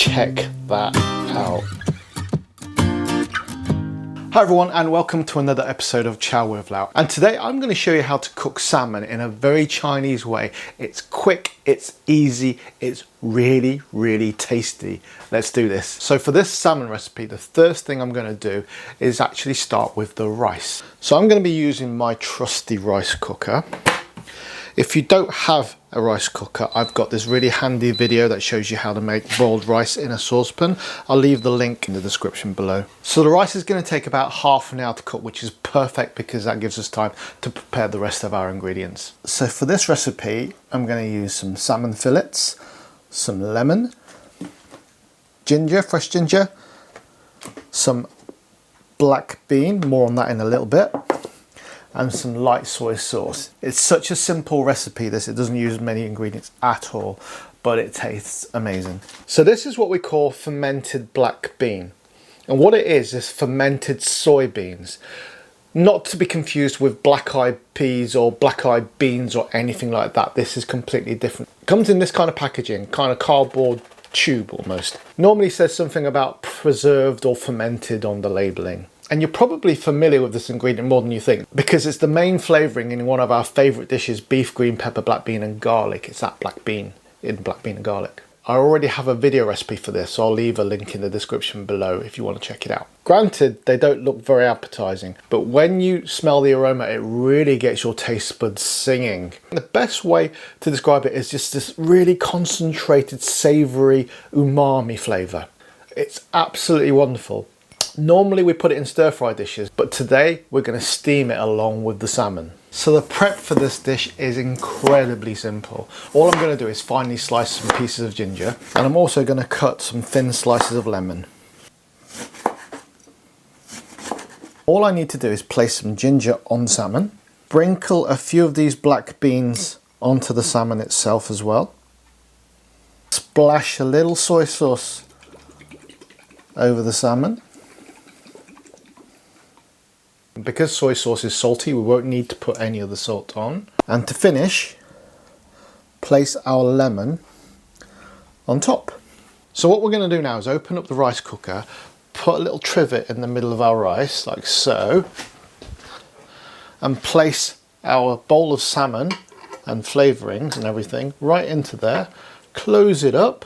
Check that out. Hi everyone, and welcome to another episode of Chow with Lau. And today I'm going to show you how to cook salmon in a very Chinese way. It's quick, it's easy, it's really tasty. Let's do this. So for this salmon recipe, the first thing I'm going to do is actually start with the rice. So I'm going to be using my trusty rice cooker. If you don't have a rice cooker, I've got this really handy video that shows you how to make boiled rice in a saucepan. I'll leave the link in the description below. So the rice is going to take about half an hour to cook, which is perfect because that gives us time to prepare the rest of our ingredients. So for this recipe, I'm going to use some salmon fillets, some lemon, ginger, fresh ginger, some black bean, more on that in a little bit, and some light soy sauce. It's such a simple recipe this, it doesn't use many ingredients at all, but it tastes amazing. So this is what we call fermented black bean. And what it is fermented soybeans. Not to be confused with black-eyed peas or black-eyed beans or anything like that. This is completely different. It comes in this kind of packaging, kind of cardboard tube almost. Normally says something about preserved or fermented on the labelling. And you're probably familiar with this ingredient more than you think because it's the main flavouring in one of our favourite dishes, beef, green pepper, black bean and garlic. It's that black bean in black bean and garlic. I already have a video recipe for this, so I'll leave a link in the description below if you want to check it out. Granted, they don't look very appetizing, but when you smell the aroma, it really gets your taste buds singing. The best way to describe it is just this really concentrated, savoury umami flavour. It's absolutely wonderful. Normally we put it in stir-fry dishes, but today we're going to steam it along with the salmon. So the prep for this dish is incredibly simple. All I'm going to do is finely slice some pieces of ginger, and I'm also going to cut some thin slices of lemon. All I need to do is place some ginger on salmon, sprinkle a few of these black beans onto the salmon itself as well, splash a little soy sauce over the salmon. Because soy sauce is salty, we won't need to put any of the salt on. And to finish, place our lemon on top. So what we're going to do now is open up the rice cooker, put a little trivet in the middle of our rice, like so, and place our bowl of salmon and flavourings and everything right into there. Close it up.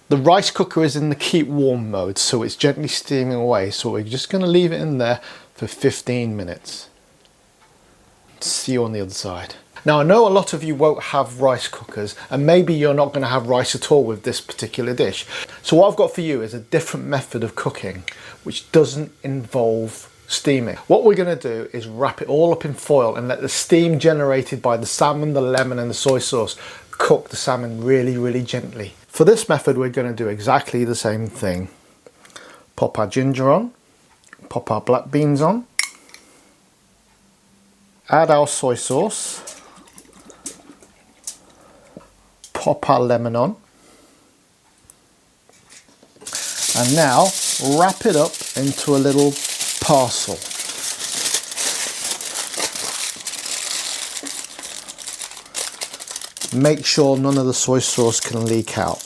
The rice cooker is in the keep warm mode, so it's gently steaming away. So we're just going to leave it in there for 15 minutes. See you on the other side. Now I know a lot of you won't have rice cookers, and maybe you're not going to have rice at all with this particular dish. So what I've got for you is a different method of cooking, which doesn't involve steaming. What we're going to do is wrap it all up in foil and let the steam generated by the salmon, the lemon and the soy sauce cook the salmon really gently. For this method, we're going to do exactly the same thing. Pop our ginger on, pop our black beans on, add our soy sauce, pop our lemon on, and now wrap it up into a little parcel. Make sure none of the soy sauce can leak out.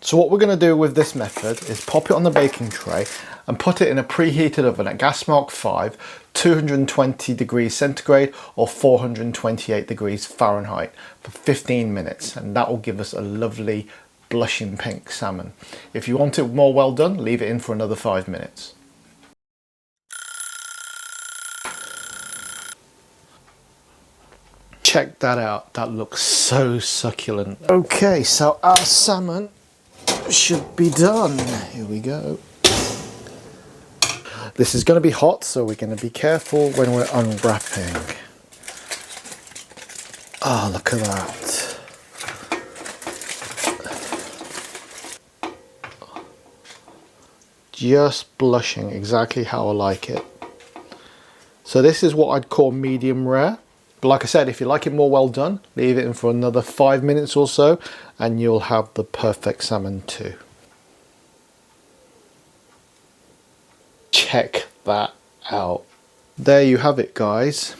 So what we're going to do with this method is pop it on the baking tray and put it in a preheated oven at gas mark 5, 220 degrees centigrade or 428 degrees Fahrenheit for 15 minutes, and that will give us a lovely blushing pink salmon. If you want it more well done, leave it in for another 5 minutes. Check that out, that looks so succulent. Okay, so our salmon should be done. Here we go. This is going to be hot, so we're going to be careful when we're unwrapping. Ah, oh, look at that. Just blushing exactly how I like it. So this is what I'd call medium rare. But like I said, if you like it more well done, leave it in for another 5 minutes or so and you'll have the perfect salmon too. Check that out. There you have it, guys.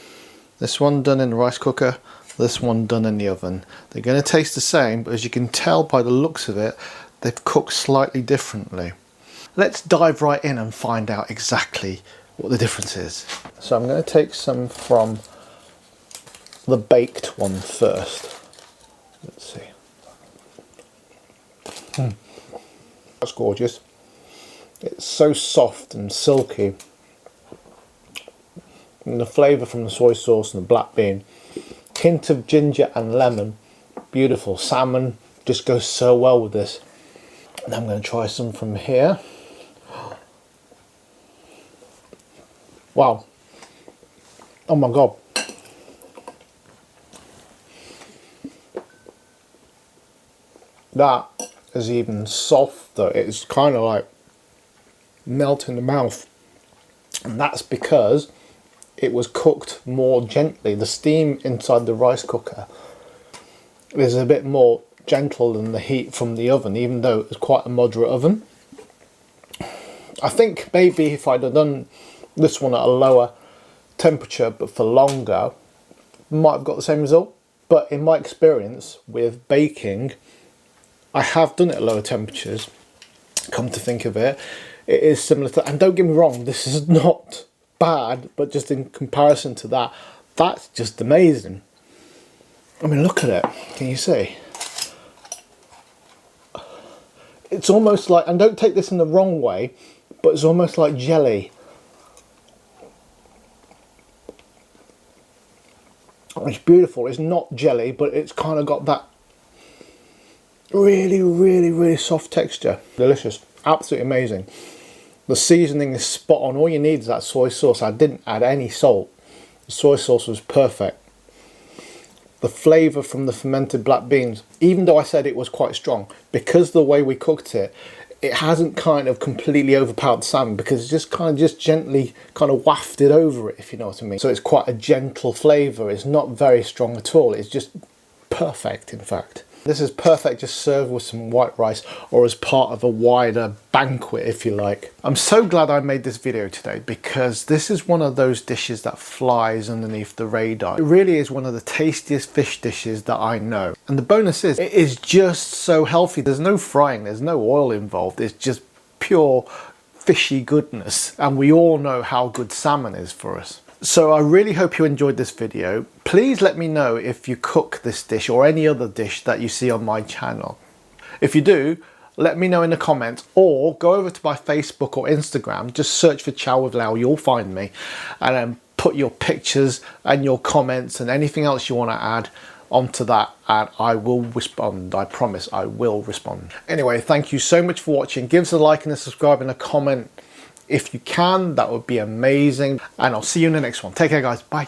This one done in the rice cooker, this one done in the oven. They're going to taste the same, but as you can tell by the looks of it, they've cooked slightly differently. Let's dive right in and find out exactly what the difference is. So I'm going to take some from the baked one first. Let's see. That's gorgeous. It's so soft and silky. And the flavour from the soy sauce and the black bean. Hint of ginger and lemon. Beautiful. Salmon just goes so well with this. And I'm going to try some from here. Wow. Oh my god. That is even softer. It's kind of like melt in the mouth. And that's because it was cooked more gently. The steam inside the rice cooker is a bit more gentle than the heat from the oven, even though it's quite a moderate oven. I think maybe if I'd have done this one at a lower temperature but for longer, might have got the same result. But in my experience with baking, I have done it at lower temperatures. Come to think of it, it is similar to, and don't get me wrong, this is not bad, but just in comparison to that, that's just amazing. I mean, look at it. Can you see? It's almost like, and don't take this in the wrong way, but it's almost like jelly. It's beautiful. It's not jelly, but it's kind of got that really soft texture. Delicious. Absolutely amazing. The seasoning is spot on. All you need is that soy sauce. I didn't add any salt. The soy sauce was perfect. The flavour from the fermented black beans, even though I said it was quite strong, because the way we cooked it, it hasn't kind of completely overpowered the salmon, because it's just kind of just gently kind of wafted over it, if you know what I mean. So it's quite a gentle flavour. It's not very strong at all. It's just perfect, in fact. This is perfect just served with some white rice or as part of a wider banquet, if you like. I'm so glad I made this video today, because this is one of those dishes that flies underneath the radar. It really is one of the tastiest fish dishes that I know. And the bonus is, it is just so healthy. There's no frying, there's no oil involved. It's just pure fishy goodness. And we all know how good salmon is for us. So I really hope you enjoyed this video. Please let me know if you cook this dish or any other dish that you see on my channel. If you do, let me know in the comments, or go over to my Facebook or Instagram, just search for Chow with Lau, you'll find me, and then put your pictures and your comments and anything else you want to add onto that, and I will respond. I promise I will respond. Anyway, thank you so much for watching. Give us a like and a subscribe and a comment if you can. That would be amazing, and I'll see you in the next one. Take care, guys. Bye.